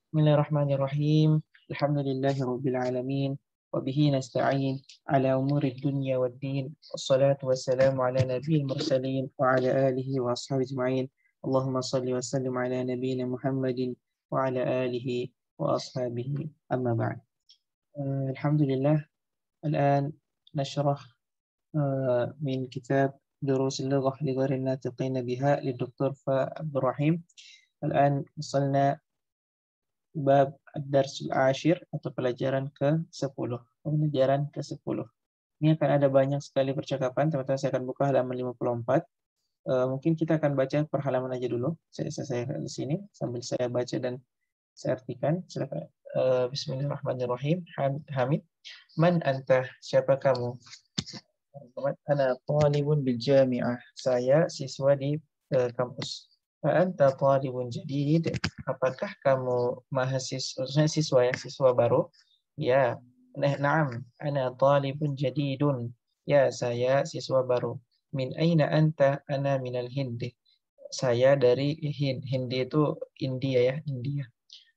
Bismillahirrahmanirrahim. Alhamdulillahirabbil alamin wa bihi nasta'in ala umuri dunya waddin. Wassalatu wassalamu ala nabiyil mursalin wa ala alihi wa ashabihi ajma'in. Allahumma salli wa sallim ala nabiyyina Muhammadin wa ala alihi wa ashabihi. Amma ba'd. Alhamdulillah. الآن نشرح من كتاب دروس اللغة لغير الناطقين بها للدكتور عبد الرحيم. الآن وصلنا bab ad-darsul ashir atau pelajaran ke-10. Pelajaran ke-10. Ini akan ada banyak sekali percakapan. Teman-teman, saya akan buka halaman 54. Mungkin kita akan baca per halaman aja dulu. Saya di sini sambil saya baca dan saya artikan. Silakan. Bismillahirrahmanirrahim. Hamid. Man anta? Siapa kamu? Ana talibun bil jami'ah. Saya siswa di kampus. Anta talibun jadid. Apakah kamu mahasiswa, siswa baru? Ya. Na'am, ana talibun jadidun. Ya, saya siswa baru. Min aina anta? Ana minal Hind. Saya dari Hind. Hind itu India ya, India.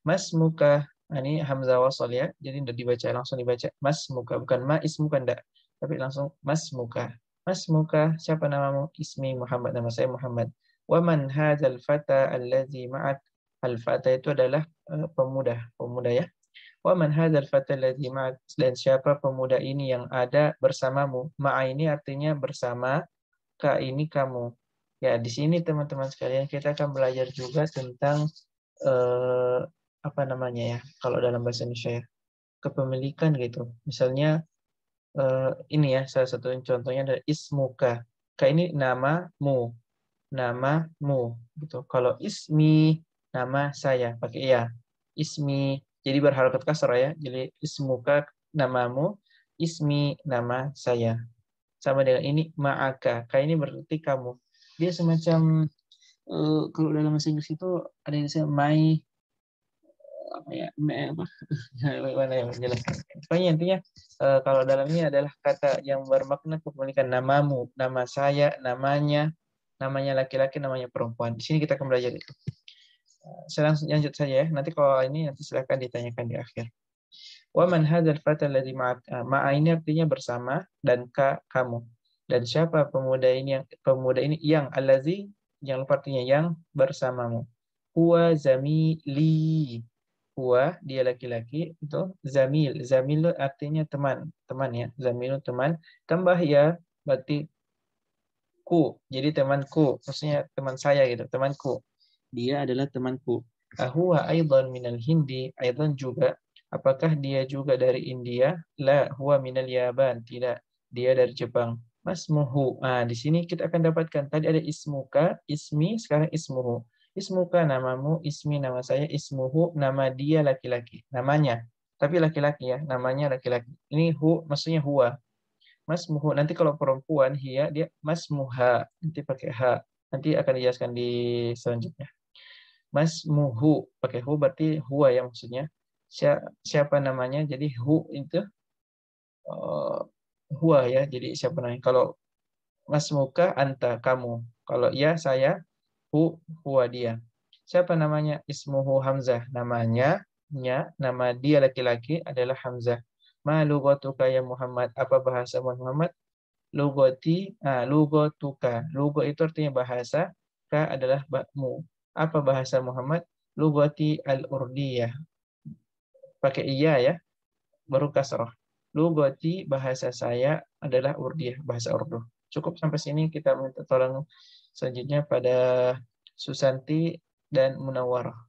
Mas muka, ini hamzah wasal ya. Jadi langsung dibaca. Mas muka, bukan ma ismuka enggak. Tapi langsung mas muka. Mas muka, siapa namamu? Ismi Muhammad, nama saya Muhammad. Wa man hadzal fata allazi ma'ak? Al-fata itu adalah pemuda ya. Wa man hadzal fata allazi ma'ak? Dan siapa pemuda ini yang ada bersamamu? Ma'a ini artinya bersama, ka ini kamu. Ya, di sini teman-teman sekalian kita akan belajar juga tentang apa namanya ya? Kalau dalam bahasa Indonesia ya, kepemilikan gitu. Misalnya ini ya, salah satu contohnya adalah ismuka. Ka ini namamu gitu. Kalau ismi, nama saya pakai ya. Ismi jadi berharokat kasar ya. Jadi ismuka, namamu, ismi, nama saya. Sama dengan ini ma'aka. Ka ini berarti kamu. Dia semacam kalau dalam bahasa Inggris itu ada yang disebut my apa ya, apa mana yang menjelaskan. Pokoknya intinya kalau dalam ini adalah kata yang bermakna kepemilikan. Namamu, nama saya, namanya laki-laki, namanya perempuan. Di sini kita akan belajar itu. Saya langsung lanjut saja ya. Nanti kalau ini nanti silakan ditanyakan di akhir. Wa man hadzal fata alladhi ma'a ini artinya bersama dan kamu. Dan siapa pemuda ini yang allazi yang artinya yang bersamamu. Huwa zamili. Huwa dia laki-laki itu zamil artinya teman ya. Zamilu teman, tambah ya berarti ku, jadi temanku, maksudnya teman saya gitu, temanku. Dia adalah temanku. Huwa aidan minal Hindi, aidan juga. Apakah dia juga dari India? La, huwa minal Yaban. Tidak, dia dari Jepang. Masmuhu. Di sini kita akan dapatkan tadi ada ismuka, ismi, sekarang ismuhu. Ismuka namamu, ismi nama saya, ismuhu nama dia laki-laki, namanya. Tapi laki-laki ya, namanya laki-laki. Ini maksudnya huwa. Masmuhu, nanti kalau perempuan hia dia masmuha, nanti pakai ha. Nanti akan dijelaskan di selanjutnya. Masmuhu pakai hu berarti huwa ya maksudnya. Siapa namanya? Jadi hu itu huwa ya. Jadi siapa namanya? Kalau masmuka anta kamu. Kalau ya saya huwa dia. Siapa namanya? Ismuhu Hamzah. Nama dia laki-laki adalah Hamzah. Ma lugatuka ya Muhammad? Apa bahasa Muhammad? Lugoti, lugotuka. Lugo itu artinya bahasa, ka adalah bakmu. Apa bahasa Muhammad? Lugoti al-urdiyah. Pakai iya ya, baru kasroh. Lugoti bahasa saya adalah urdiyah, bahasa Urdu. Cukup sampai sini, kita minta tolong selanjutnya pada Susanti dan Munawwarah.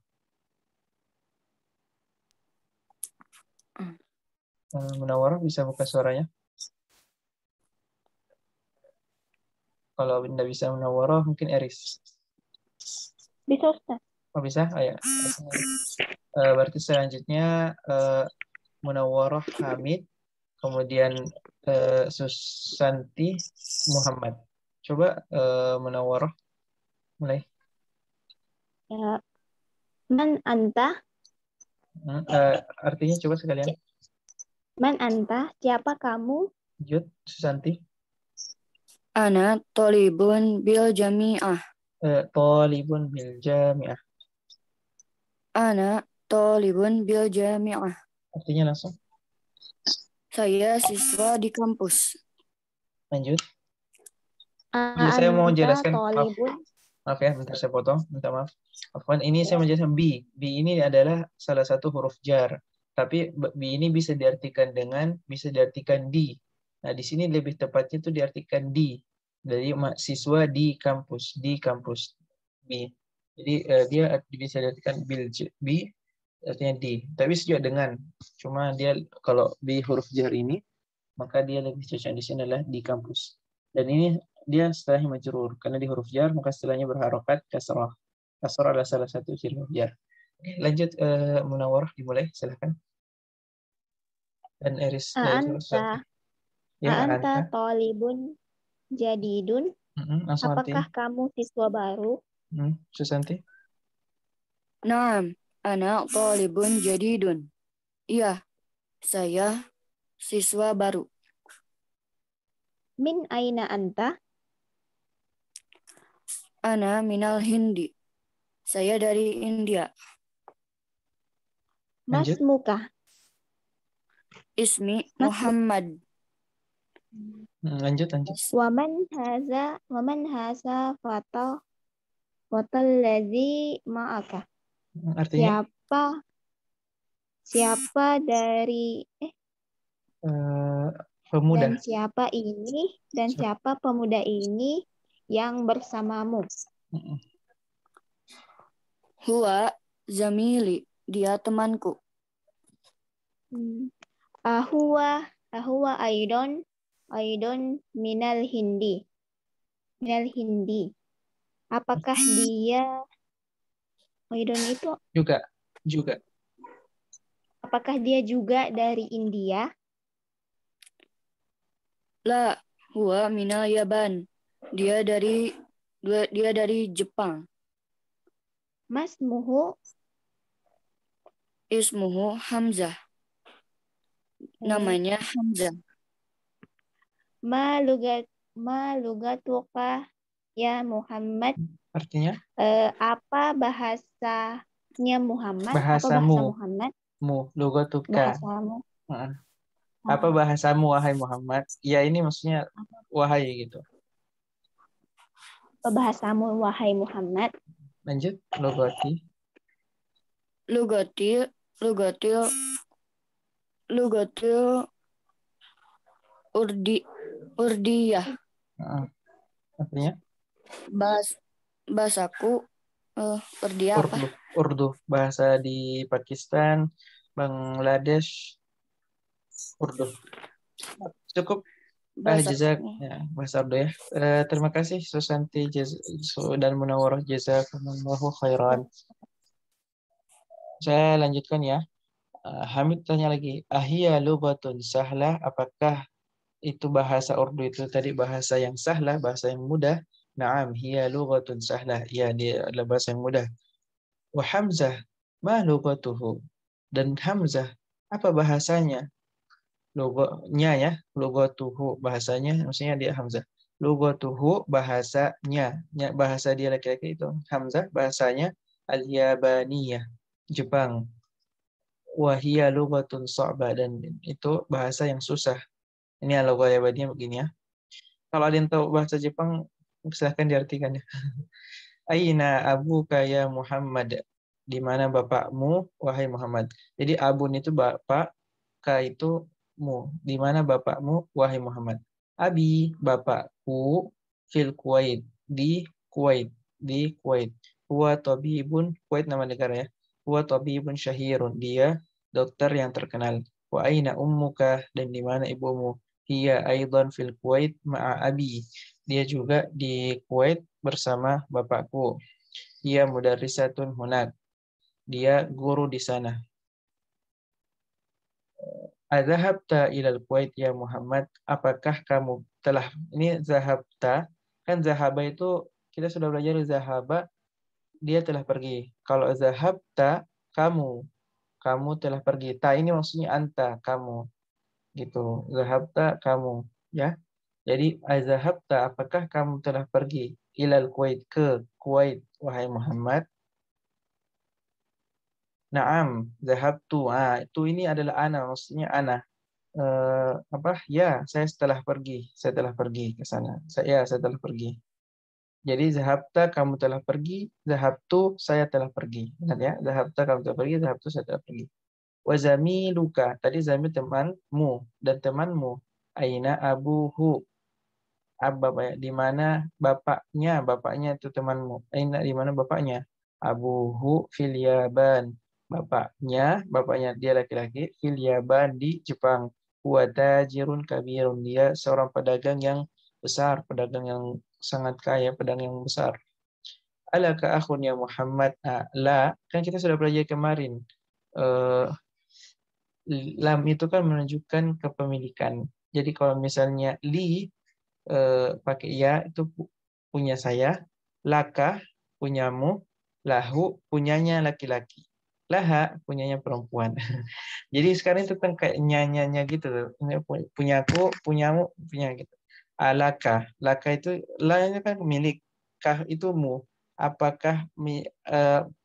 Munawwarah bisa buka suaranya? Kalau tidak bisa Munawwarah, mungkin Eris. Bisa, Ustaz. Oh bisa? Oh, ya. Berarti selanjutnya Munawwarah Hamid, kemudian Susanti Muhammad. Coba Munawwarah mulai. Ya. Man anta? Artinya coba sekalian. Man anta? Siapa kamu? Jud, Susanti. Ana thalibun bil jami'ah. Talibun bil jami'ah. Ana talibun bil jami'ah. Artinya langsung. Saya siswa di kampus. Lanjut. Saya mau Anta jelaskan. talibun. Maaf ya, bentar saya potong. Minta maaf. Afwan, ini saya menjelaskan B. B ini adalah salah satu huruf jar. Tapi B ini bisa diartikan D. Nah, di sini lebih tepatnya itu diartikan D. Dari mahasiswa di kampus. Di kampus. B. Jadi dia bisa diartikan B, artinya D. Tapi juga dengan. Cuma dia kalau B huruf jar ini, maka dia lebih cocok di sini adalah di kampus. Dan ini dia setelahnya majrur karena di huruf jar maka setelahnya berharokat kasrah. Kasrah adalah salah satu ciri huruf jar. Lanjut Munawwarah dimulai silakan. Dan Eris Anta ya Anta Anta. talibun jadidun. Langsung Apakah artinya. kamu siswa baru? Susanti. Naam, ana talibun jadidun. Iya, saya siswa baru. Min aina anta? Ana minal Hindi. Saya dari India. Lanjut. Masmuka? Ismi Mas- Muhammad. Lanjut. Waman haza fatal ladzi ma'aka. Artinya Siapa dari pemuda. dan siapa pemuda ini yang bersamamu? Huwa zamili. Dia temanku. Ahuwa aidon minal Hindi. Apakah dia aidon itu? Juga. Apakah dia juga dari India? La, huwa minal Yaban. Dia dari Jepang. Masmuhu Ismuhu Hamzah. Namanya Hamzah. ma lugatuka ya Muhammad. Artinya? Apa bahasanya Muhammad? Bahasamu. Muhammad? Lugatuka. Bahasamu. Apa bahasamu wahai Muhammad? Ya ini maksudnya wahai gitu. Apa bahasamu wahai Muhammad? Lanjut. Lugati. Lugatil Urdiyah. Artinya? Bahasaku Urdiyah apa? Urdu. Bahasa di Pakistan, Bangladesh, Urdu. Cukup. Jazak ya, bahasa Urdu ya. Terima kasih Susanti dan Munawwarah, jazakumullahu khairan. Saya lanjutkan ya. Hamid tanya lagi, ahiyya lughatun sahlah, apakah itu bahasa Urdu itu tadi bahasa yang sahlah, bahasa yang mudah? Naam, hiya lughatun sahlah. Ya, dia adalah bahasa yang mudah. Wa Hamzah, ma lughatuhu? Dan Hamzah, apa bahasanya? Logonya ya, lughatuhu bahasanya, maksudnya dia Hamzah. Lughatuhu bahasanya, bahasa dia laki-laki itu Hamzah, bahasanya al-Yabaniyah, Jepang. Wahia lughatun sa'bah, dan itu bahasa yang susah. Ini logo Yabaniyah begini ya. Kalau ada yang tahu bahasa Jepang, silahkan diartikan ya. Aina abuka ya Muhammad? Di mana bapakmu wahai Muhammad? Jadi abun itu bapak, ka itu mu. Di mana bapakmu wahai Muhammad? Abi, bapakku, fil Kuwait, di Kuwait, Huwa tabibun, Kuwait nama negara ya. Huwa tabibun syahirun, dia dokter yang terkenal. Wa aina ummuka, dan di mana ibumu? Hiya aidan fil Kuwait ma'a abi, dia juga di Kuwait bersama bapakku. Hiya mudarrisatun hunak, dia guru di sana. Adzahabta ilal Kuwait ya Muhammad? Apakah kamu telah, ini zahabta, kan zahaba itu kita sudah belajar zahaba, dia telah pergi. Kalau zahabta, kamu telah pergi. Ta ini maksudnya anta, kamu. Gitu. Zahabta, kamu. Ya. Jadi azhabta, apakah kamu telah pergi ilal Kuwait, ke Kuwait wahai Muhammad? Naam, zahabtu. Itu ini adalah ana, maksudnya ana. Ya, saya telah pergi ke sana. Saya telah pergi. Jadi zahabta kamu telah pergi, zahabtu saya telah pergi. Ingat ya, zahabta kamu telah pergi, zahabtu saya telah pergi. Wa zamiluka, tadi zamil temanmu dan temanmu. Aina abuhu, di mana bapaknya, bapaknya itu temanmu. Aina di mana bapaknya? Abuhu fil Yaban. Bapaknya dia laki-laki fil Yaban di Jepang. Wa tajirun kabirun, dia seorang pedagang yang besar, pedagang yang sangat kaya, pedagang yang besar. Alaka akhun ya Muhammad. La, kan kita sudah pelajari kemarin. Eh, Lam itu kan menunjukkan kepemilikan. Jadi kalau misalnya li pakai ya itu punya saya, laka punyamu, lahu punyanya laki-laki, laha punyanya perempuan. Jadi sekarang itu kan kayak nyanyanya gitu loh. Ini punyaku, punyamu, punya gitu. Alaka, laka itu lainnya kan milik, kah itu mu. Apakah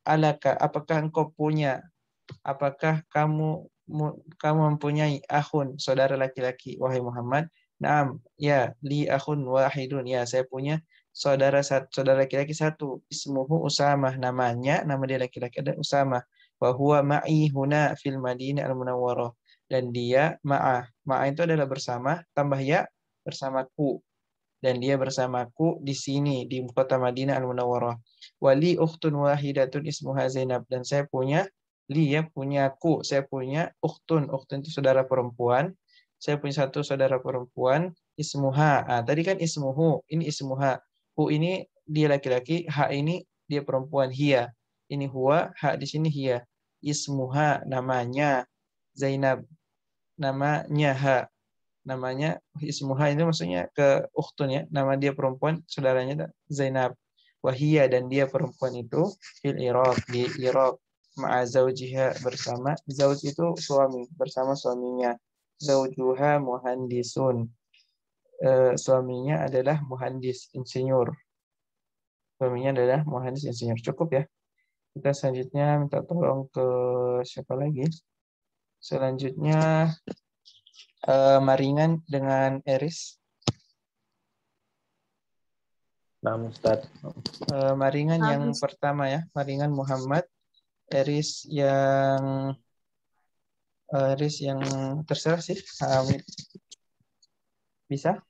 alaka, apakah engkau punya, apakah kamu mempunyai akhun, saudara laki-laki, wahai Muhammad? Naam, ya, li akhun wahidun. Ya, saya punya saudara laki-laki satu. Ismuhu Usamah, nama dia laki-laki ada Usamah. Wa huwa ma'i huna fil Madinah al-Munawwarah. Dan dia ma'ah itu adalah bersama, tambah ya, bersamaku. Dan dia bersamaku di sini, di kota Madinah al-Munawwarah. Wali ukhtun wahidatun ismuha Zainab. Dan saya punya saya punya ukhtun itu saudara perempuan. Saya punya satu saudara perempuan, ismuha. Tadi kan ismuhu, ini ismuha. Hu ini dia laki-laki, ha ini dia perempuan, hiya. Ini huwa, ha di sini hiya. Ismuha namanya Zainab, namanya ha. Namanya ismuha ini maksudnya ke ukhtun ya, nama dia perempuan, saudaranya Zainab. Wahia dan dia perempuan itu fil Iraq, di Iraq, ma'a zaujiha bersama, zauj itu suami, bersama suaminya. Zaujuha muhandisun, suaminya adalah muhandis insinyur. Suaminya adalah muhandis insinyur. Cukup ya. Kita selanjutnya minta tolong ke siapa lagi? Selanjutnya Maringan dengan Eris. Nah, Ustaz. Maringan yang pertama ya, Maringan Muhammad, Eris yang terserah sih. Bisa?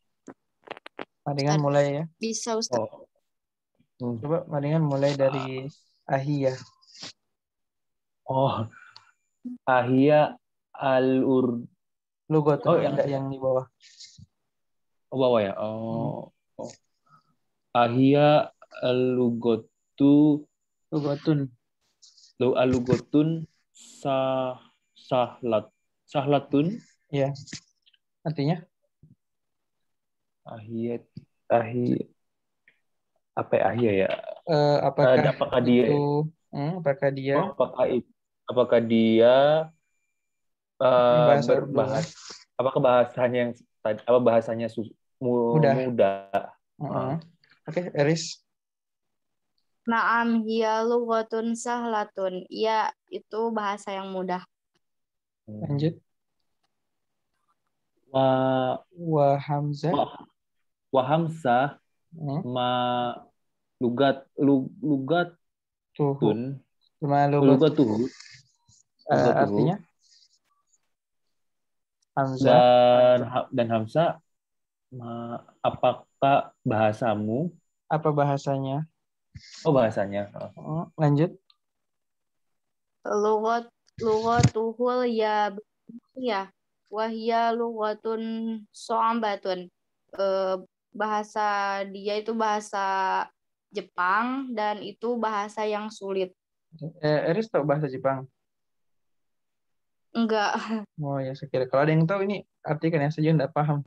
Maringan mulai ya. Bisa, Ustaz. Coba Maringan mulai dari Ahiyah. Ahiyah al-ur. Lugot yang di bawah. Bawah ya. Ahiyah al-lugotun sahlatun. Ya. Artinya? Ahiyat apa ya ahiyah ya? Apakah dia apakah bahasanya mudah? Oke, Eris. Naam hiya lughatun sahlatun. Iya, itu bahasa yang mudah. Lanjut. Wa Hamzah. Wa Hamzah ma lugatun. Lugatuhu. Artinya? Hamzah. Dan Hamzah apakah bahasamu? Apa bahasanya? Bahasanya. Lanjut. Lughatuhul ya wahya lughatun so'ambatun. Bahasa dia itu bahasa Jepang dan itu bahasa yang sulit. Eris tahu bahasa Jepang? Enggak. Oh ya, saya kira. Kalau ada yang tahu ini artikan ya, saya juga enggak paham.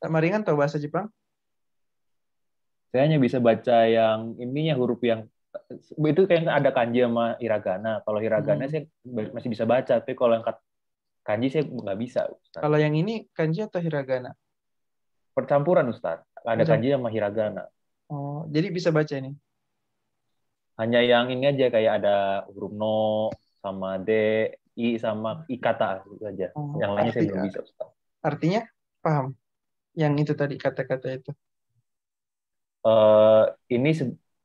Maringan tahu bahasa Jepang? Saya hanya bisa baca yang ininya, huruf yang itu kayak ada kanji sama hiragana. Kalau hiragana saya masih bisa baca, tapi kalau yang kanji saya nggak bisa, Ustaz. Kalau yang ini kanji atau hiragana? Percampuran, Ustaz. Ada kanji sama hiragana. Oh, jadi bisa baca ini? Hanya yang ini aja kayak ada huruf no sama d, i sama i kata itu aja. Oh, Yang lainnya saya belum bisa, Ustaz. artinya paham? Yang itu tadi kata-kata itu. Ini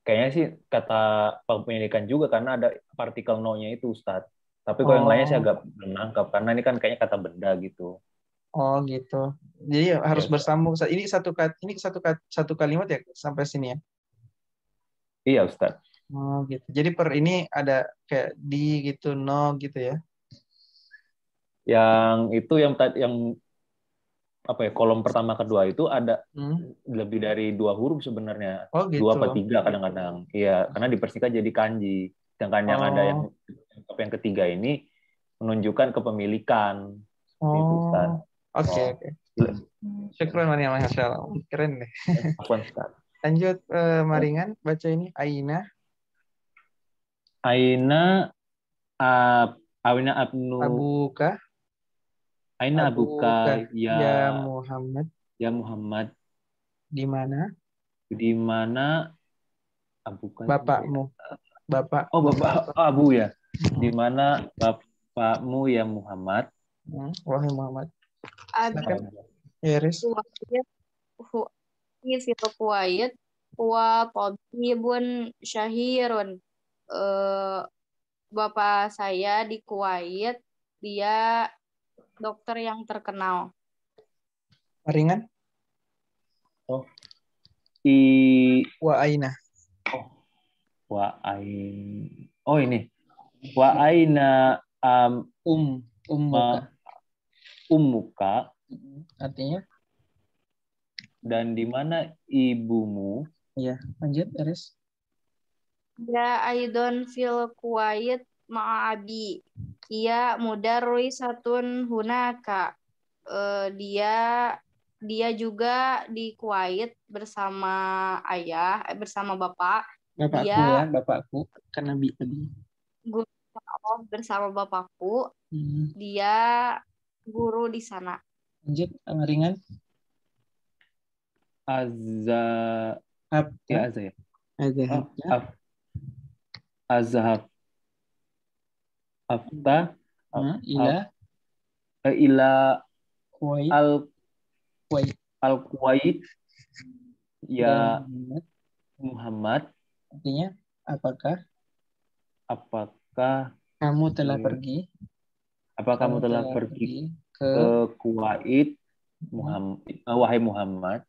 kayaknya sih kata pemilikan juga karena ada partikel no-nya itu, Ustaz. Tapi kalau yang lainnya saya Oh, agak belum nangkap karena ini kan kayaknya kata benda gitu. oh gitu. Jadi Ya, harus Ustaz. bersambung. Ini satu kalimat ya sampai sini ya. Iya, Ustaz. Oh gitu. Jadi per ini ada kayak di gitu, no gitu ya. Yang itu yang apa ya, kolom pertama kedua itu ada Hmm. lebih dari 2 huruf sebenarnya. Oh 2 gitu. apa 3 kadang-kadang. Iya, karena dipersingkat jadi kanji. Sedangkan yang ada Oh, yang ketiga ini menunjukkan kepemilikan. Seperti itu, Ustaz. oh, oke Oh. oke. Syukran Maria, Masya Allah. Keren deh. Afwan, Ustaz. Lanjut Maringan baca ini Aina Aina Aina abnu abuka Aina abuka abuka ya ya Muhammad, ya Muhammad, di mana di mana abuka itu apa ya? bapakmu, bapak. Oh, bapak abu ya. Di mana bapakmu ya Muhammad? Wahai Muhammad. Abi Silakan. Ya, Riz. Kuwait fil Kuwait wa tabibun syahirun. Eh, Bapak saya di Kuwait, dia dokter yang terkenal. Maringan Oh, i wa Aina. oh, wa ain. Oh, ini. Wa aina Ummuka. ummuka, Artinya dan di mana ibumu? ya, lanjut Riz. Dia aidon fil Kuwait ma'abi. Ia mudarrisatun hunaka. Dia juga di Kuwait bersama bersama bapak. Bapakku Dia ya, bapakku kan Nabi tadi. guru bersama bapakku. Dia guru di sana. Lanjut Maringan. Azza ya azza ya. Azhab. Azhab afta Ila ila Kuwait. Kuwait. al Kuwait ya Muhammad. Muhammad. Artinya apakah kamu telah pergi? Apakah kamu telah pergi ke Kuwait, Muhammad, wahai Muhammad?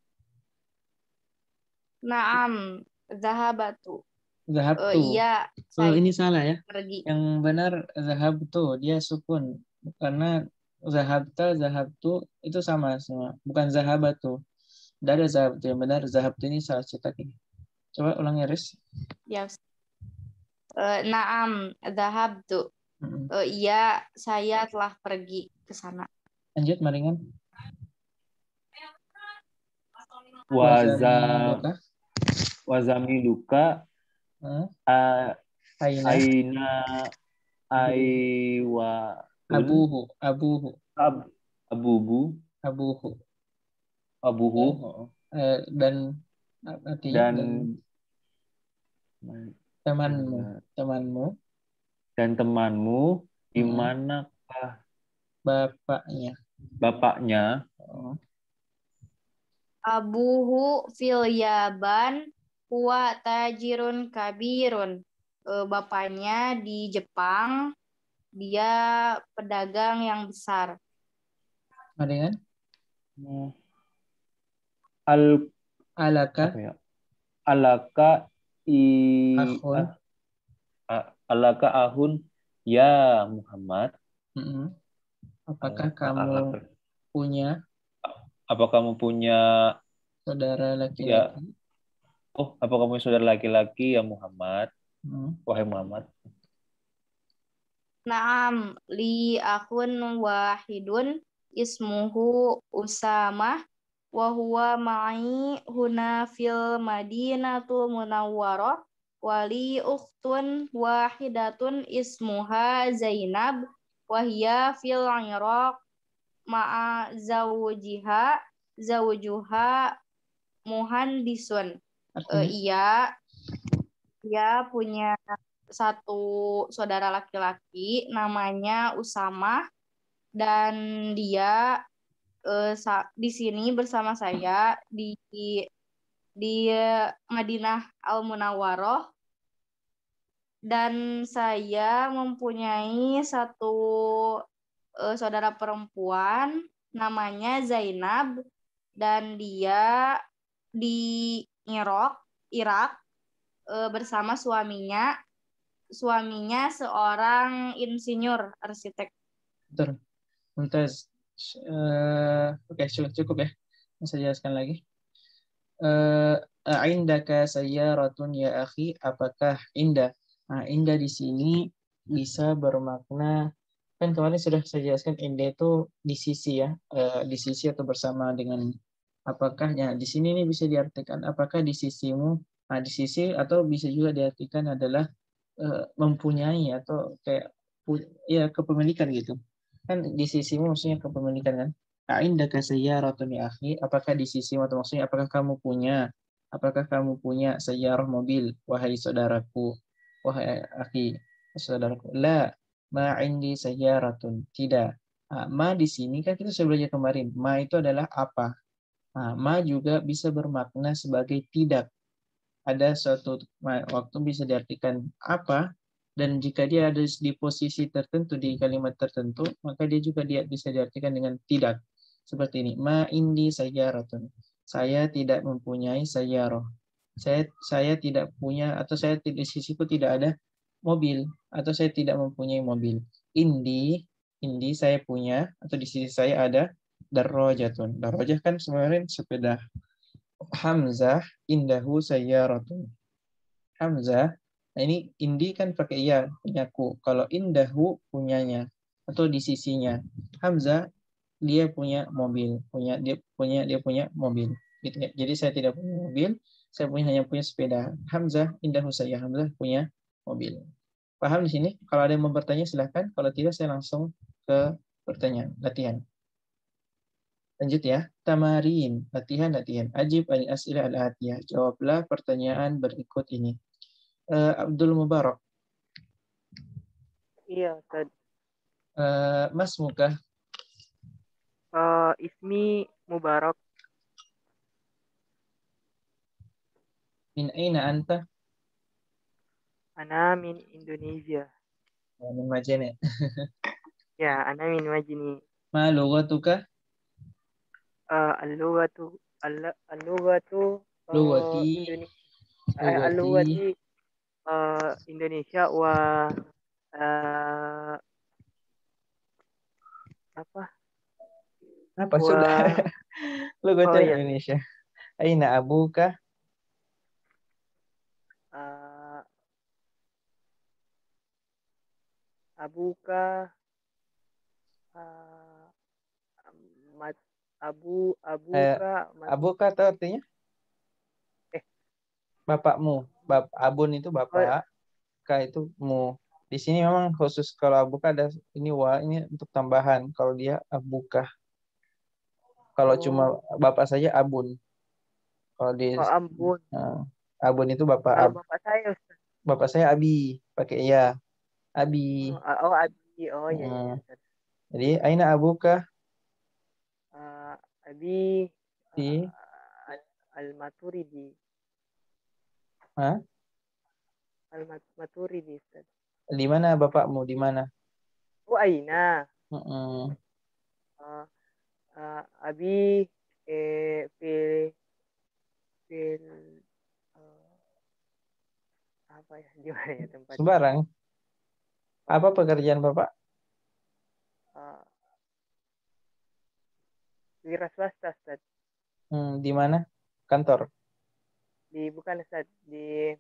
Naam, zahabatu. Zahabtu. Iya, ini salah ya. pergi. Yang benar zahabtu, dia sukun. Karena zahabtu itu sama semua. Bukan zahabatu. Tidak ada zahabtu. Yang benar zahabtu ini salah cetak ini. Coba ulang ya, Riz. Ya. Naam, zahabtu. Iya, saya telah pergi ke sana. Lanjut, Maringan. Wazamiluka aina aiwa abuhu dan temanmu di manakah bapaknya? Abuhu fil Yaban huwa tajirun kabirun. Bapaknya di Jepang, dia pedagang yang besar. Maringan. Alaka ahun ya Muhammad. Apakah kamu punya saudara laki-laki? Ya. Apa kamu saudara laki-laki ya Muhammad? Wahai Muhammad. Naam, li akhun wahidun ismuhu Usamah wa huwa ma'i huna fil Madinatul Munawwarah wa li ukhtun wahidatun ismuha Zainab wa hiya fil Iraq ma'a zawjuha muhandisun. Dia punya satu saudara laki-laki namanya Usama dan dia di sini bersama saya di Madinah Al-Munawwaroh dan saya mempunyai satu saudara perempuan namanya Zainab dan dia di Irak bersama suaminya. Suaminya seorang insinyur arsitek. Betul. Mumtaz. Oke, cukup ya. Saya jelaskan lagi. Indaka sayyaratun ya akhi, apakah indah? Nah, indah di sini bisa bermakna, kan kemarin sudah saya jelaskan indah itu di sisi ya, di sisi atau bersama dengan apakah ya di sini ini bisa diartikan apakah di sisimu, nah di sisi atau bisa juga diartikan adalah mempunyai atau kayak ya kepemilikan gitu. Kan di sisimu maksudnya kepemilikan kan. Indaka sayyaratun ya akhi, apakah di sisimu atau maksudnya apakah kamu punya sayyarah mobil wahai saudaraku, wahai akhi, saudaraku. La ma indi sayyaratun, tidak. Ma di sini kan kita sudah belajar kemarin, ma itu adalah apa. Ma juga bisa bermakna sebagai tidak. Ada suatu waktu bisa diartikan apa, dan jika dia ada di posisi tertentu di kalimat tertentu, maka dia juga bisa diartikan dengan tidak. Seperti ini, ma indi sayyaratun. Saya tidak mempunyai sayyarah. Saya tidak punya atau di sisiku tidak ada mobil atau saya tidak mempunyai mobil. Indi saya punya atau di sisi saya ada darajatun. Darajah kan sebenarnya sepeda. Hamzah indahu sayyaratun. Hamzah, nah ini indi kan pakai iya, punyaku. Kalau indahu punyanya atau di sisinya. Hamzah dia punya mobil, dia punya mobil. Gitu ya. Jadi saya tidak punya mobil, saya hanya punya sepeda. Hamzah indahu saya, Hamzah punya mobil. Paham di sini? Kalau ada yang mau bertanya silahkan. Kalau tidak saya langsung ke pertanyaan latihan. Lanjut ya. Tamarin, latihan. Ajib al-as'ilah al-atiyah. Jawablah pertanyaan berikut ini. Abdul Mubarak. Iya, Ustaz. Mas Muka. Ismi Mubarak. Min aina anta? Ana min Indonesia. Min Majene. Ya, ana min Majini. Ma lughatuka? Al-lughatu Lughati. Al-lughati Indonesia wa Apa sudah? Lughati iya. Indonesia. Aina abuka? Abuka Abuka itu artinya? Bapakmu. Abun itu bapak, ka itu mu. Di sini memang khusus kalau abuka ada ini ini untuk tambahan. Kalau dia abuka. Kalau cuma bapak saja abun. Kalau di Ambon. Abun itu bapak. Kalau bapak saya, Ustaz. Bapak saya Abi, pakai iya. Abi. Abi. Iya. Jadi aina abuka? Abi Di Al-Maturidi. Hah? Al-Maturidi, Ustaz. Di mana bapakmu? Di mana? Aina. Abi apa ya? Di mana ya tempatnya? Sembarang. Apa pekerjaan bapak? Wira swasta, Ustaz. Di mana? Kantor? Bukan, Ustaz. Di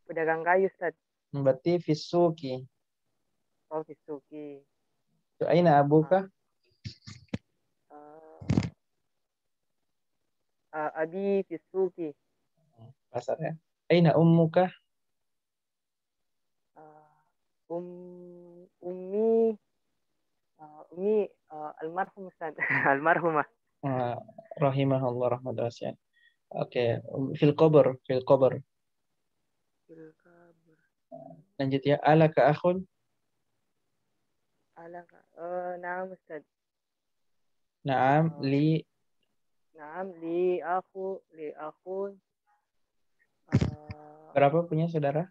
pedagang kayu, Ustaz. Berarti Fisuki. Fisuki. Aina abuka? Abi Fisuki. Pasar ya. Aina ummuka? Ummi almarhum, Ustaz. Almarhumah. Rahimahullah rahmatan wasi'ah. Oke, fil qabr. fil qabr. Lanjut ya. Alaka akhun. Alaka. Naam Ustaz. Naam li. Naam li akhun. Uh, Berapa punya saudara?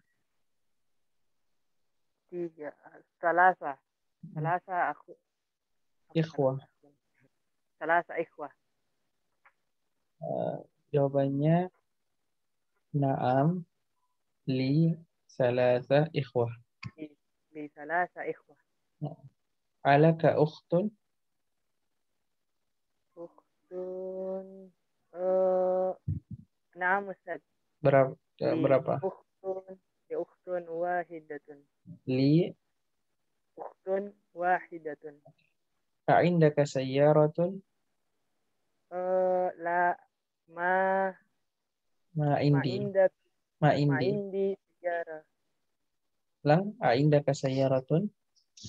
3. Salasa aku. Ikhwah. Salasa ikhwah. Jawabannya naam li salasa ikhwah. Li salasa ikhwah. Alaka ukhtun. Ukhtun. Naam Ustaz. Berapa? Ukhtun wahidatun. Li. Ukhtun wahidatun. A'indaka sayyaratun. La ma Indi. indak Ma ma indi. indi sejarah. Lang. A'indaka sayyaratun.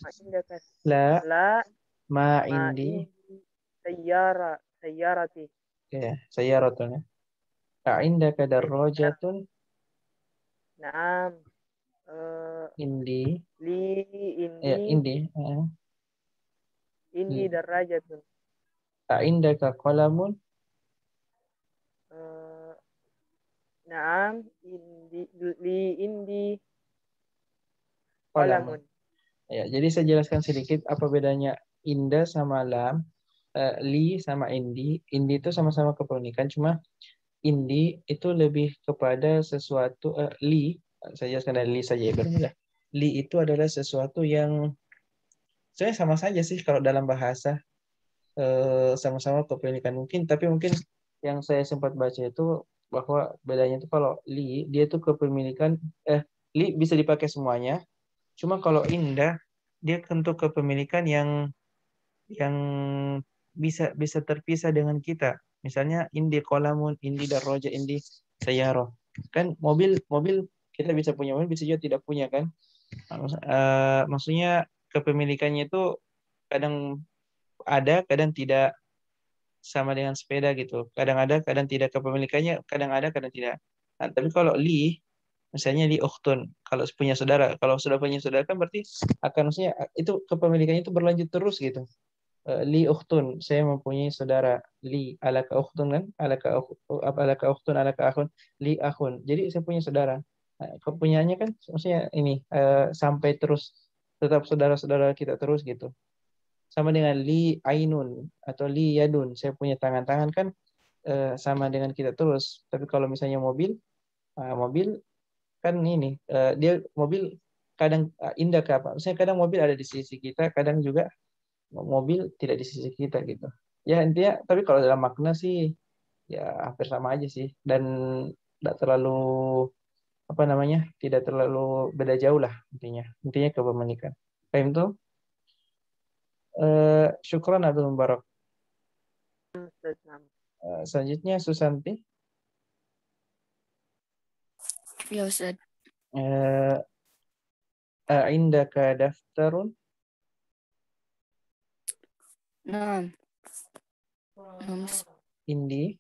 Ma indaka La. la Ma ma indi. indi sayyarati. Ya, sayyaratun ya. A'indaka darrajatun. Naam. Indi. Li Ya, indi. indi darajatun. A'indaka qalamun. Naam indi Qalamun. qalamun. Ya, jadi saya jelaskan sedikit apa bedanya inda sama lam, li sama indi. Indi itu sama-sama kepemilikan, cuma indi itu lebih kepada sesuatu li. Saya jelaskan dari li saja ya benar. Li itu adalah sesuatu yang sebenarnya sama saja sih kalau dalam bahasa sama-sama kepemilikan mungkin, tapi mungkin yang saya sempat baca itu bahwa bedanya itu kalau li dia itu kepemilikan li bisa dipakai semuanya. Cuma kalau indah dia bentuk kepemilikan yang bisa terpisah dengan kita. Misalnya indi qalamun, indi darroja, indi sayyarah. Kan mobil kita bisa punya mobil, bisa juga tidak punya kan. Maksudnya kepemilikannya itu kadang ada, kadang tidak, sama dengan sepeda gitu. Kadang ada, kadang tidak kepemilikannya, kadang ada, kadang tidak. Nah, tapi kalau li, misalnya li ukhtun, kalau punya saudara, kalau sudah punya saudara kan berarti akan maksudnya itu kepemilikannya itu berlanjut terus gitu. Li ukhtun, saya mempunyai saudara. Li alaka ukhtun kan, alaka ukhtun, alaka akhun, li akhun. Jadi saya punya saudara. Nah, kepunyaannya kan maksudnya ini sampai terus, tetap saudara-saudara kita terus gitu. Sama dengan li ainun atau li yadun, saya punya tangan-tangan kan sama dengan kita terus. Tapi kalau misalnya mobil kan ini dia mobil kadang indah ke apa? Misalnya kadang mobil ada di sisi kita, kadang juga mobil tidak di sisi kita gitu. Ya intinya, tapi kalau dalam makna sih ya hampir sama aja sih, dan tidak terlalu apa namanya, tidak terlalu beda jauh lah intinya. Intinya kepemilikan. Paham tuh? Syukran Abdul Mubarak. Ustaz, naam. Selanjutnya Susanti. Ya Ustaz. Indaka daftarun. Naam. Indi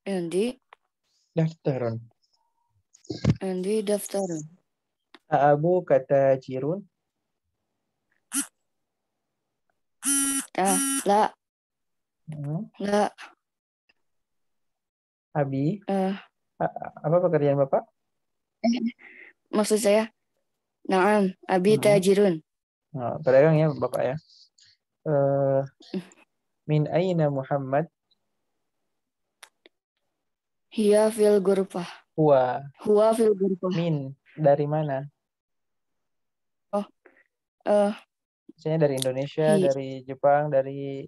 Indi daftarun. daftarun. Abu kata jirun. La. Abi. Apa pekerjaan Bapak? Maksud saya, naam, abi tajirun. Pedagang ya Bapak ya. Min aina Muhammad? Hiya fil ghurfah. Huwa fil ghurfah. min, dari mana? Misalnya dari Indonesia, dari Jepang, dari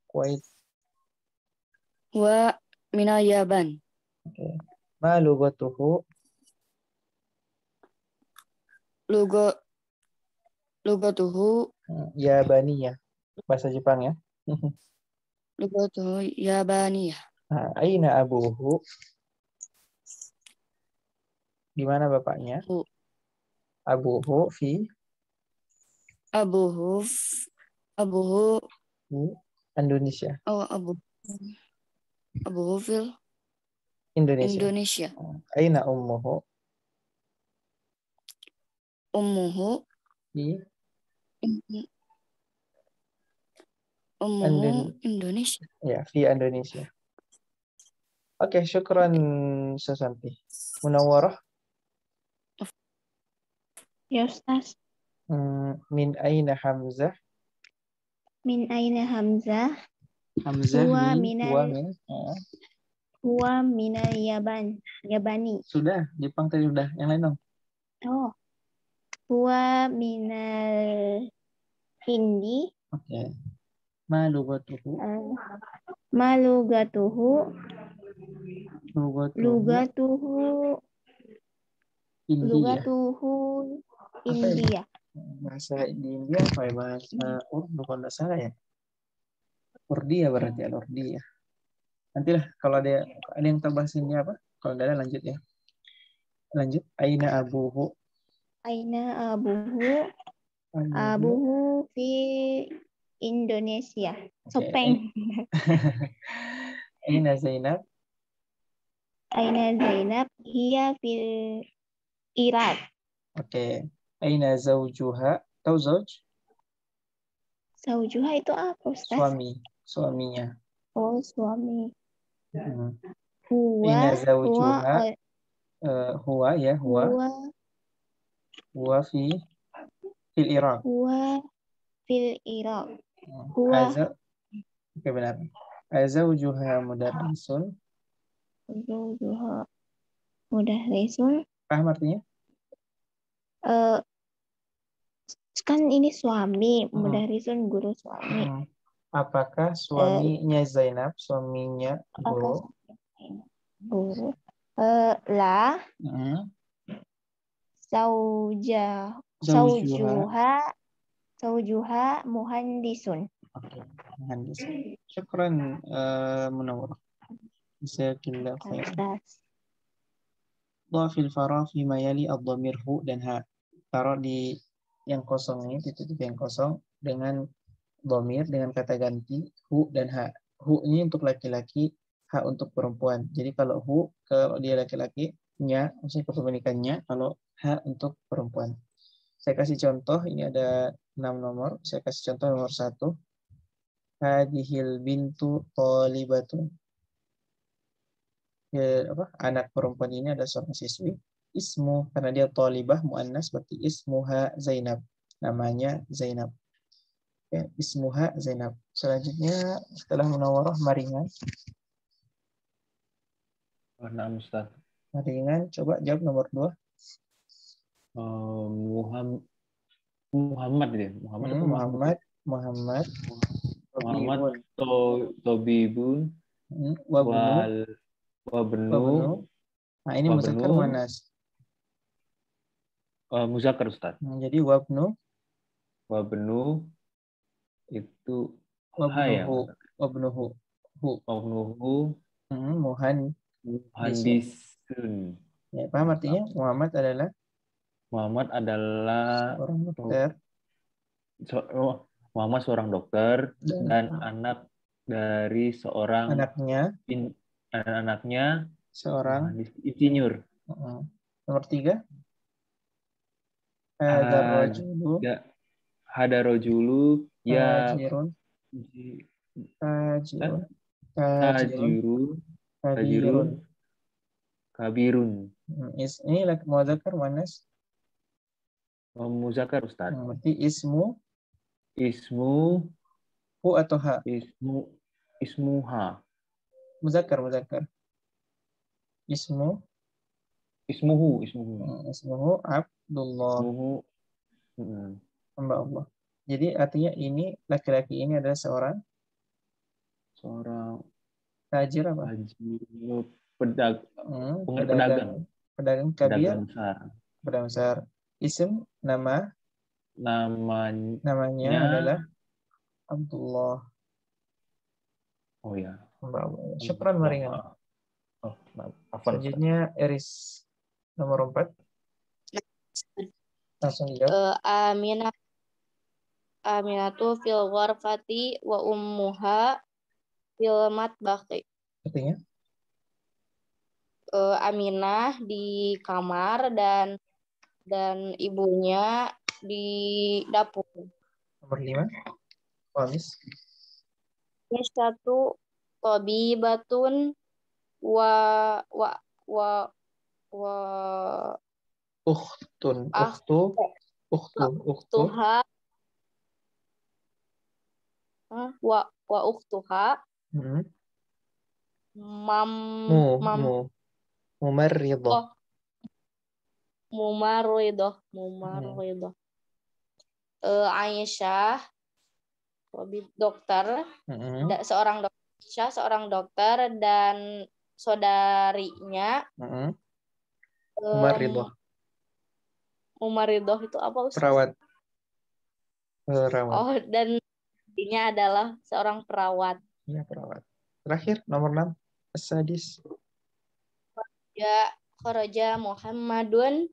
Kuwait. Wa minal Yaban. Okay. Ma lugatuhu? Lugatuhu Yabaniyah. Bahasa Jepang ya. Lugatuhu Yabaniyah. Aina abuhu? Di mana bapaknya? Abuhu fi? Abuhu Indonesia. Abuhu fil Indonesia. Indonesia. Aina ummuhu? Ummuhu Di Ummuhu Indonesia. ya, fi Indonesia. Oke, syukran Susanti. Munawwarah, Ya Ustaz. min aina Hamzah? Min aina Hamzah? Hamzah Huwa min. Huwa minal Yabani. Sudah, Jepang tadi sudah. Yang lain dong. Oh. Huwa minal Hindi. Oke. Ma lugatuhu? Ma lugatuhu India. India. Bahasa di India apa ya? Bahasa Urdu kalau nggak salah ya. Urdia berarti ya, Urdia. Nantilah kalau ada yang terbahas ini apa? Kalau nggak ada lanjut ya. Lanjut. Aina abuhu? Aina abuhu fi Indonesia. Sopeng. Aina Zainab? Aina Zainab hiya fil Irak. Oke. Aina zaujuha? Tahu zauj? Zaujuha itu apa, Ustaz? Suaminya. Oh, suami. Aina zaujuha? Huwa fil Irak. Huwa fil Irak. Oke, benar. Azaujuha mudarrisun? Zaujuha mudarrisun. Paham artinya? Kan ini suami, mudarrisun guru suami. Apakah suaminya Zainab, suaminya guru? Guru. Zaujuha muhandisun. Oke, muhandis. Syukran Munawwarah. Jazakallahu khairan. Dhafil fara fi mayali ad-dhamir hu dan ha. Taruh di yang kosong ini, titik yang kosong dengan dhamir dengan kata ganti hu dan ha. Hu ini untuk laki-laki, ha untuk perempuan. Jadi kalau hu kalau dia laki-laki, nya maksudnya kepemilikannya, kalau ha untuk perempuan. Saya kasih contoh, ini ada 6 nomor. Saya kasih contoh nomor 1. Hadihil bintu thalibatun. Anak perempuan ini ada seorang siswi. Ismu, karena dia thalibah muannas, berarti ismuha Zainab. Namanya Zainab. Ya, ismuha Zainab. Selanjutnya setelah Munawwarah Maringan. Nah, Ustaz. Maringan, coba jawab nomor 2. Muhammad ya. Muhammad. Tobibun. Wabnu. Nah, ini muzakkar muannas. Muzakkar, Ustaz. Jadi wabnu itu wabnuhu. Muhandisun. Ya, paham artinya? Muhammad adalah seorang dokter. Muhammad seorang dokter dan anak dari seorang anaknya seorang insinyur. Nomor 3. Hadarojulu ya tajirun kabirun. Ini muzakkar muannas. Muzakkar, Ustaz. Berarti ismu hu atau ha? Ismuha. Muzakkar. Ismuhu Abdullah. Hamba Allah. Jadi artinya ini laki-laki ini adalah seorang tajir apa? Pedagang kabir. Pedagang besar. Ism namanya adalah Abdullah. Oh ya. Syukran Maringan. Selanjutnya Eris nomor 4. Langsung jawab. Aminatu fil gharfati wa ummuha fil matbaqi. Artinya? Aminah di kamar dan ibunya di dapur. Nomor 5. Qamis. Ini satu Tobibatun wa wa wa wa Ukhtun. ah Ukhtu. tuha wa uktuha Hmm. mam Mu. mam Mumarridah. oh mumarridah Aisyah dokter Hmm. seorang dokter dan saudarinya Hmm. em, Mumarridah. Mumarridah itu apa Ustaz? Perawat. Oh, dan ini adalah seorang perawat. Ya, perawat. Terakhir, nomor 6. As-sadis. Ya, kharaja Muhammadun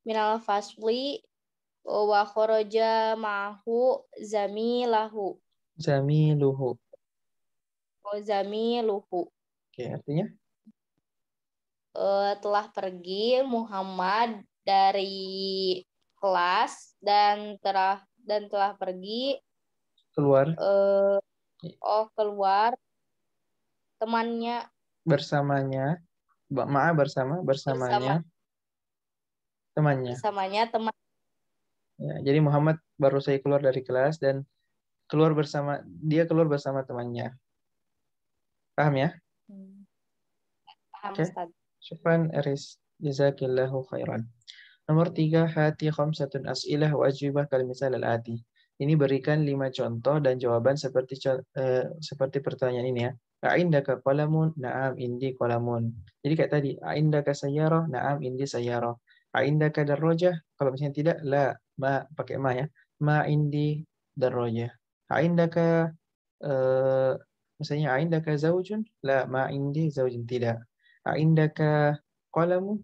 minal fasli wa kharaja ma'hu zamiluhu. Oke, artinya? Telah pergi Muhammad dari kelas dan telah pergi Keluar. keluar temannya Bersamanya. Bersamanya. Temannya. teman. Ya, jadi Muhammad baru saja keluar dari kelas dan dia keluar bersama temannya. Paham ya? Paham, Oke. Ustaz. Syukran, Eris. Jazakillahu khairan. Nomor 3, hati khamsatun as'ilah wa ajwibah kal misal al-ati. Ini berikan 5 contoh dan jawaban seperti pertanyaan ini ya. A'indaka qalamun? Na'am, indi qalamun. Jadi kayak tadi, a'indaka sayyarah? Na'am, indi sayyarah. A'indaka darrajah? Kalau misalnya tidak, la, ma, pakai ma ya. Ma indi darrajah. A'indaka misalnya a'indaka zaujun? La, ma indi zaujun, tidak. A'indaka qalamun?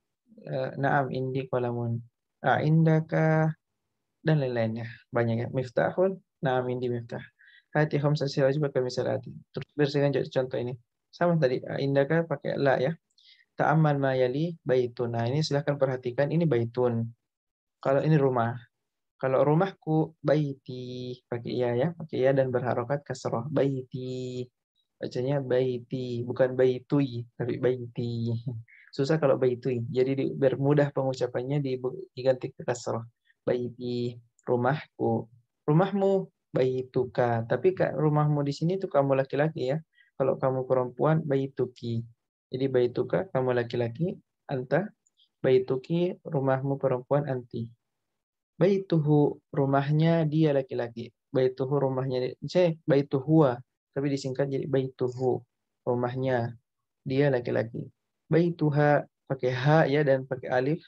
Na'am, indi qalamun. A'indaka dan lain-lainnya. Banyak ya. Miftahun? Na'am, indi miftah. Hati khamsah sila juga kami salati. Terus bersihkan contoh ini. Sama tadi, indaka pakai la ya. Ta'ammal ma yali baitun. Nah, ini silahkan perhatikan, ini baitun. Kalau ini rumah. Kalau rumahku, baiti. Pakai iya ya. Pakai iya dan berharokat kasroh. Baiti. Bacanya baiti. Bukan baitui, tapi baiti. Susah kalau baitui. Jadi bermudah pengucapannya diganti ke kasroh. Baiti. Rumahku. Rumahmu. Baituka. Tapi rumahmu di sini tuh kamu laki-laki ya. Kalau kamu perempuan, baituki. Jadi baituka, kamu laki-laki. Anta. Baituki, rumahmu perempuan, anti. Baituhu, rumahnya dia laki-laki. Baituhu, rumahnya dia. Baituhuwa. Tapi disingkat jadi baituhu. Rumahnya dia laki-laki. Baituha, pakai ha ya dan pakai alif.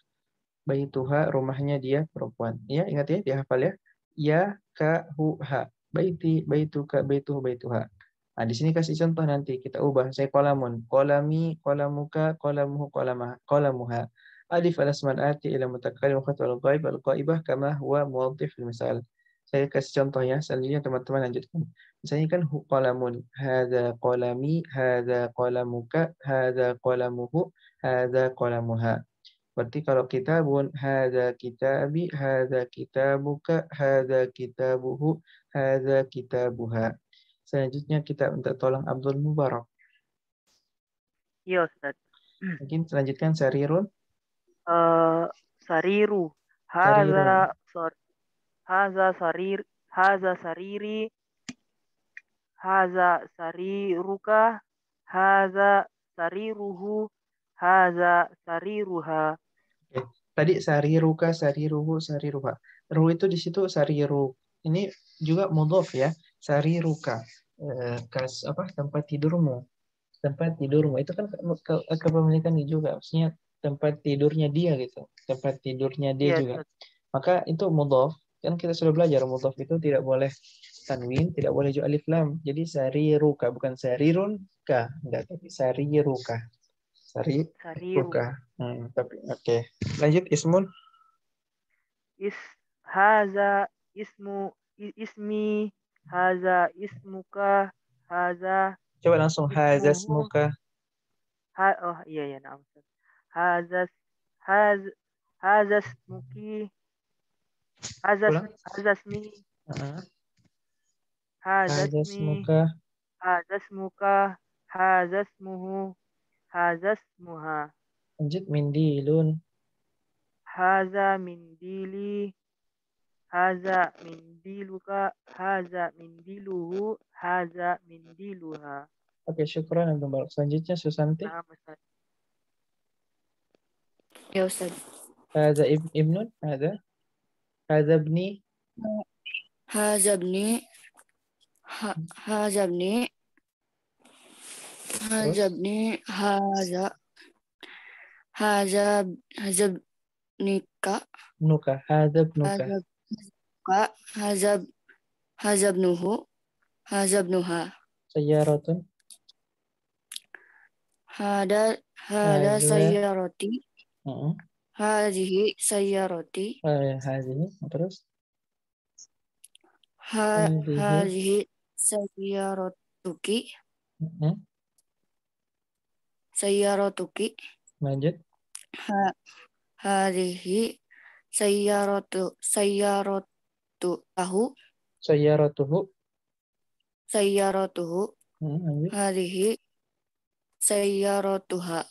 Baituha, rumahnya dia perempuan. Ya, ingat ya, dihafal ya. Ya, ka, hu, ha. Baiti, baituka, baituhu, baituha. Nah, di sini kasih contoh nanti kita ubah. Saya qalamun, qalami, qalamuka, qalamuhu, qalamah, qalamuha. Alif al-asmal ati ila mutakallim wa khatul ghaib al-qaibah kama huwa muwaddih fil misal. Saya kasih contoh ya. Selanjutnya teman-teman lanjutkan. Misalnya kan qalamun, hadza qalami, hadza qalamuka, hadza qalamuhu, hadza qalamuha. Berarti kalau kitabun, hadza kitabi, hadza kitabuka, hadza kitabuhu, hadza kitabuha. Selanjutnya kita minta tolong Abdul Mubarak. Iya, Ustaz. Mungkin selanjutkan Sarirun. Sariru. Sarirun. Haza sariri. Haza sariruka. Haza sariruhu. Haza sariruha. Oke. Tadi sariruka, sariruhu, sariruha. Ru itu di situ sariru. Ini juga mudhof ya. Sariruka. Tempat tidurmu. Tempat tidurmu itu kan kepemilikan juga. Maksudnya tempat tidurnya dia gitu. Tempat tidurnya dia Iya, juga. Ustaz. Maka itu mudhof. Kan kita sudah belajar mudhof itu tidak boleh tanwin, tidak boleh juga alif lam. Jadi sariruka bukan sarirun ka, enggak, tapi sariruka. Sariru. Sariruka. Tapi oke. Lanjut ismun. Haza ismi. Haza ismuka. Haza Coba langsung ismuhu. hazasmuka. Oh iya, nah, Ustaz. Hazas haz hazasmuki Ulang. hazasmi Heeh. hazasmi Hazasmuka. hazasmuka hazasmuhu hazasmuha Lanjut mindilun. haza mindili haza mindiluka haza mindiluhu haza mindiluha. Oke, syukran Abdul Barak. Selanjutnya Susanti. Nah, Ustaz. Ya Ustaz. Hadza ibnun. Hadza ibni. Hazabni. Hazabni. Terus Hazabni. Hazabnika. nuka. Hadza ibnuka. Hazabka. Hazabnuhu. Hazabnuha. Sayyaratun. Hada Hadza. sayyarati. Heeh. Hadhihi sayyarati. Hadhihi. Terus hadhihi. Hadhihi sayyaratuki. Heeh. Sayyaratuki. Lanjut. Hadhihi sayyaratu tahu. Sayyaratuhu. Sayyaratuhu. Lanjut. Hadhihi sayyaratuha.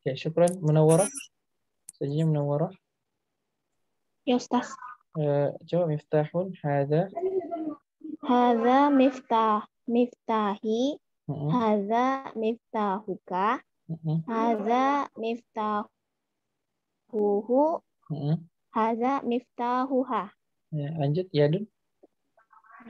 Oke, syukran. Munawwarah. Selanjutnya Munawwarah. Ya Ustaz. Coba miftahun. Hadza. Hadza miftahi. Heeh. Hadza miftahuka. Heeh. Hadza miftahuhu. Heeh. Hadza miftahuha. Ya, lanjut yadun.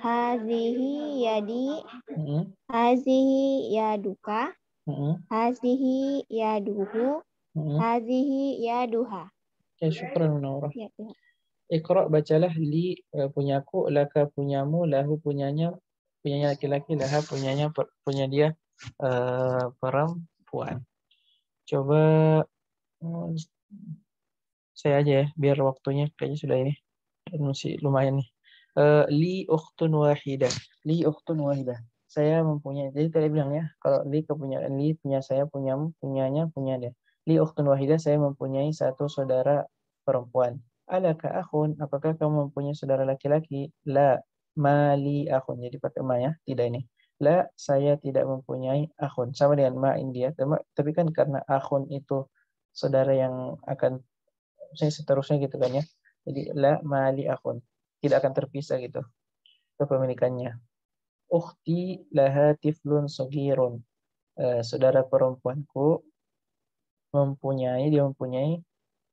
Hazihi yadi. Heeh. Hazihi yaduka. Heeh. Hazihi yaduhu. Heeh. Hazihi yaduha. Oke, syukran Munawwarah. Ya, ya. Iqra, bacalah. Li punyaku, laka punyamu, lahu punyanya laki-laki, laha punya dia perempuan. Coba saya aja ya, biar waktunya kayaknya sudah ini masih lumayan nih. Li ukhtun wahidah. Li ukhtun wahidah. Saya mempunyai. Jadi tadi bilang ya, kalau li kepunyaan li punya saya, punyanya punya dia. Li ukhtun wahidah, saya mempunyai satu saudara perempuan. Alaka akhun, apakah kamu mempunyai saudara laki-laki? La, mali akhun. Jadi pakai ma ya, tidak ini. La, saya tidak mempunyai akhun. Sama dengan ma India. Tapi kan karena akhun itu saudara yang akan saya seterusnya gitu kan ya. Jadi la mali akhun. Tidak akan terpisah gitu kepemilikannya. Ukhti laha tiflun sagirun. Saudara perempuanku dia mempunyai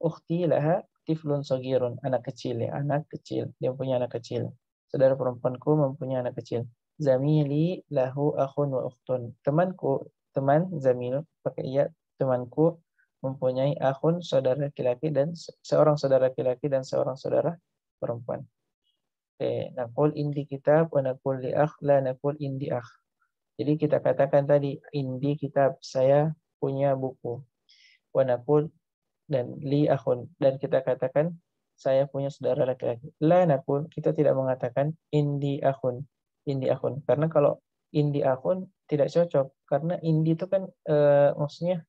ukhti laha tiflun sagirun, anak kecil ya, anak kecil. Dia mempunyai anak kecil. Saudara perempuanku mempunyai anak kecil. Zamili lahu akhun wa ukhtun. Teman zamil pakai iya, temanku mempunyai akhun saudara laki-laki dan seorang saudara laki-laki dan seorang saudara perempuan. Oke, naqul indi kitab wa naqul li akh la naqul indi akh. Jadi kita katakan tadi indi kitab, saya punya buku. Wa naqul dan li akhun, dan kita katakan saya punya saudara laki-laki. La naqul, kita tidak mengatakan indi akhun. Indi akhun. Karena kalau indi akhun tidak cocok, karena indi itu kan maksudnya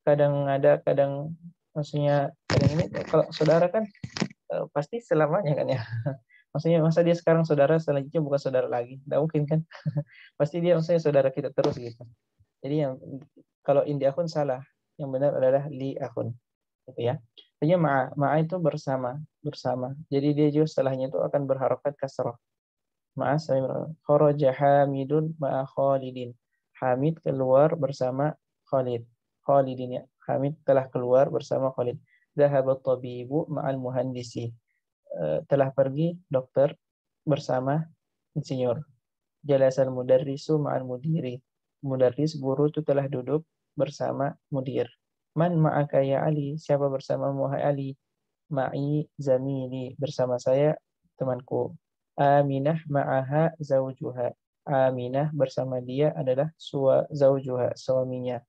kadang ada, kadang maksudnya kadang ini, kalau saudara kan pasti selamanya kan ya. Maksudnya masa dia sekarang saudara, selanjutnya bukan saudara lagi, tidak mungkin kan. Pasti dia maksudnya saudara kita terus gitu. Jadi yang kalau indi akhun salah, yang benar adalah li akhun gitu ya. Artinya ma'a itu bersama. Jadi dia juga setelahnya itu akan berharokat kasroh. Ma'a kharaja Hamidun ma'a Khalidin. Hamid keluar bersama Khalid. Khalidin ya. Hamid telah keluar bersama Khalid. Dhahabat tabibu ma'al muhandisi. Telah pergi dokter bersama insinyur. Jalasal mudarrisu ma'al mudiri. Mudarris guru itu telah duduk bersama mudir. Man ma'aka ya Ali? Siapa bersamamu hai Ali? Ma'i zamili, bersama saya temanku. Aminah ma'aha zawjuha. Aminah bersama dia adalah zawjuha, suaminya.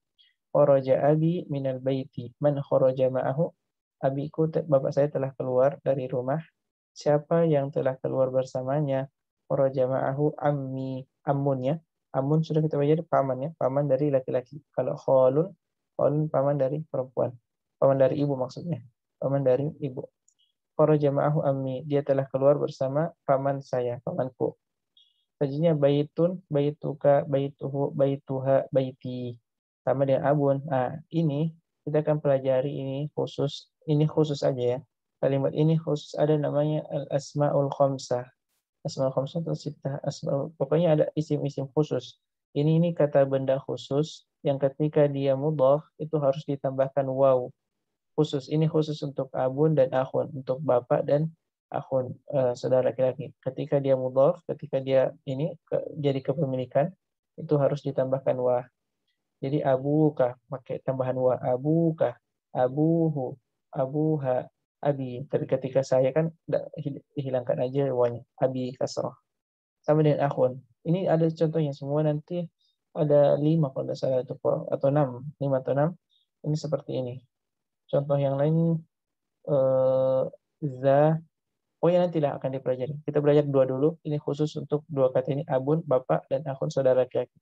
Kharaja abi minal baiti. Man kharaja ma'ahu? Abiku, bapak saya telah keluar dari rumah. Siapa yang telah keluar bersamanya? Kharaja ma'ahu ammi. Ammun ya. Ammun sudah kita belajar paman ya. Paman dari laki-laki. Kalau khalun paman dari perempuan. paman dari ibu maksudnya, paman dari ibu. Kharaja ma'ahu ammi, dia telah keluar bersama paman saya, pamanku. Tajinya baitun, baituka, baituhu, baituha, baiti. Sama dengan abun. Nah, ini kita akan pelajari ini khusus aja ya. Kalimat ini khusus ada namanya al-asmaul khamsah. Asmaul khamsah atau sittah, pokoknya ada isim-isim khusus. Ini kata benda khusus yang ketika dia mudhaf itu harus ditambahkan waw. Khusus, ini khusus untuk abun dan akhun, untuk bapak dan akhun, saudara laki-laki. Ketika dia mudhaf, ketika dia jadi kepemilikan, itu harus ditambahkan wa. Jadi abukah pakai tambahan wa, abukah, abuhu, abuha, abi. Tapi ketika saya kan dihilangkan aja wanya, abi kasrah. Sama dengan akhun. Ini ada contohnya semua, nanti ada 5 kalau tidak salah atau 6, 5 atau 6. Ini seperti ini. Contoh yang lain nanti lah akan dipelajari. Kita belajar 2 dulu. Ini khusus untuk 2 kata ini, abun bapak dan akhun saudara laki-laki.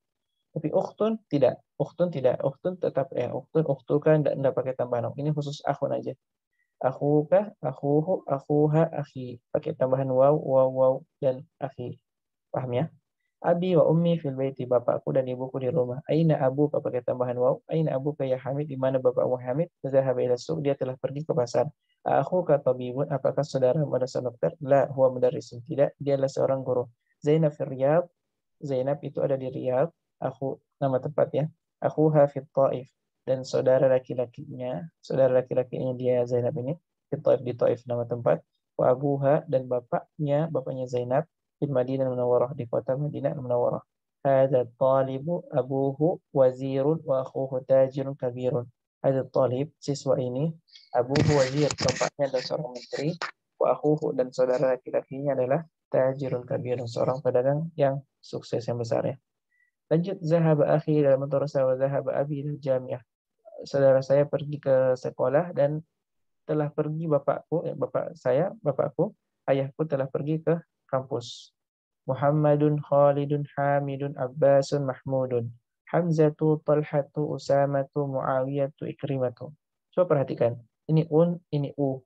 Tapi ukhtun tidak. Ukhtun tetap ukhtukan enggak pakai tambahan. Ini khusus akhun aja. Akhuka, akhuhu, akhuha, akhi. Pakai tambahan waw dan akhi. Paham ya? Abi wa ummi fil baiti, bapakku dan ibuku di rumah. Aina abuka, pakai tambahan waw. Aina abuka ya Hamid, di mana bapakmu Hamid? Zahaba ila suq, dia telah pergi ke pasar. Akhuka tabibun, apakah saudara pada dokter? La huwa mudarrisun, tidak, dia adalah seorang guru. Zainab fil Riyadh, Zainab itu ada di Riyadh. Aku nama tempat ya. Akhuha fit Taif, dan saudara laki-lakinya dia Zainab ini fit Taif, di Taif nama tempat. Wa abuha, dan bapaknya Zainab di Madinah Munawwarah, di kota Madinah Munawwarah. Hadza talibu abuhu wazirun wa akhuhu tajirun kabirun. Hadza talib, siswa ini, abuhu wazir, bapaknya adalah seorang menteri, wa akhuhu, dan saudara laki-lakinya adalah tajirun kabirun, seorang pedagang yang sukses, yang besar ya. Lanjut, zahaba akhi dalam madrasah wa zahaba abi ila jamiah. Saudara saya pergi ke sekolah dan telah pergi bapakku, ayahku telah pergi ke kampus. Muhammadun, Khalidun, Hamidun, Abbasun, Mahmudun, Hamzatu, Talhatu, Usamatu, Muawiyatu, Ikrimatu. Coba perhatikan. Ini ini u.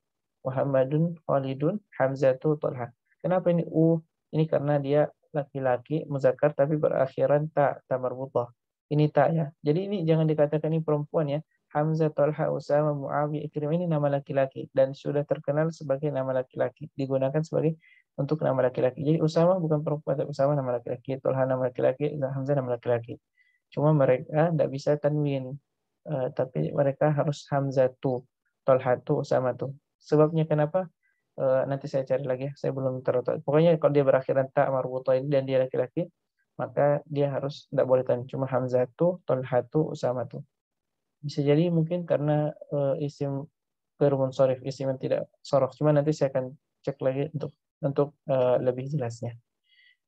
Muhammadun, Khalidun, Hamzatu, Talha. Kenapa ini u? Ini karena dia laki-laki, muzakkar, tapi berakhiran ta marbutah. Ini ta ya. Jadi ini jangan dikatakan ini perempuan ya. Hamzah, Talha, Usama, Muawiyah, Ikrimah, ini nama laki-laki dan sudah terkenal sebagai nama laki-laki, digunakan sebagai untuk nama laki-laki. Jadi Usama bukan perempuan, tapi Usama nama laki-laki, Talha nama laki-laki, Hamzah nama laki-laki. Cuma mereka tidak bisa tanwin, tapi mereka harus Hamzatu, Talhatu, Usamatu. Sebabnya kenapa? Nanti saya cari lagi, saya belum tahu. Pokoknya kalau dia berakhiran ta marbutah ini dan dia laki-laki, maka dia harus tidak boleh tanwin, cuma Hamzatu, Talhatu, Usamatu. Bisa jadi mungkin karena isim ghairu munsharif, isim yang tidak sorof. Cuma nanti saya akan cek lagi untuk lebih jelasnya.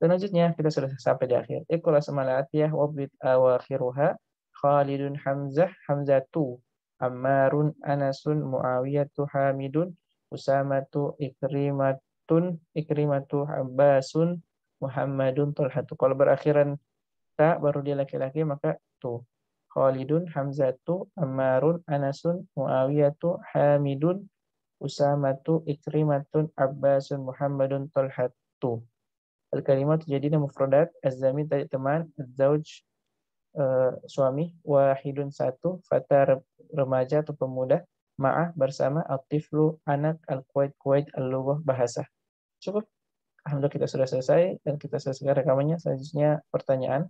Dan selanjutnya kita sudah sampai di akhir. Iqra asmal atiyah wabit awakhiruha Khalidun, Hamzah, Hamzatu, Ammarun, Anasun, Muawiyatu, Hamidun, Usamatu, Ikrimatu, Abbasun, Muhammadun, Talhatu. Kalau berakhiran ta baru dia laki-laki, maka tu. Khalidun, Hamzatu, Ammarun, Anasun, Muawiyatu, Hamidun, Usamatu, Ikrimatun, Abbasun, Muhammadun, Talhatu. Al-kalimat jadinya mufradat, az-zamir tadi teman, az-zawj suami, wahidun satu, fata remaja atau pemuda, ma'ah bersama, al-tiflu anak, al-kuwait al-lughah bahasa. Cukup. Alhamdulillah kita sudah selesai dan kita selesai rekamannya. Selanjutnya pertanyaan.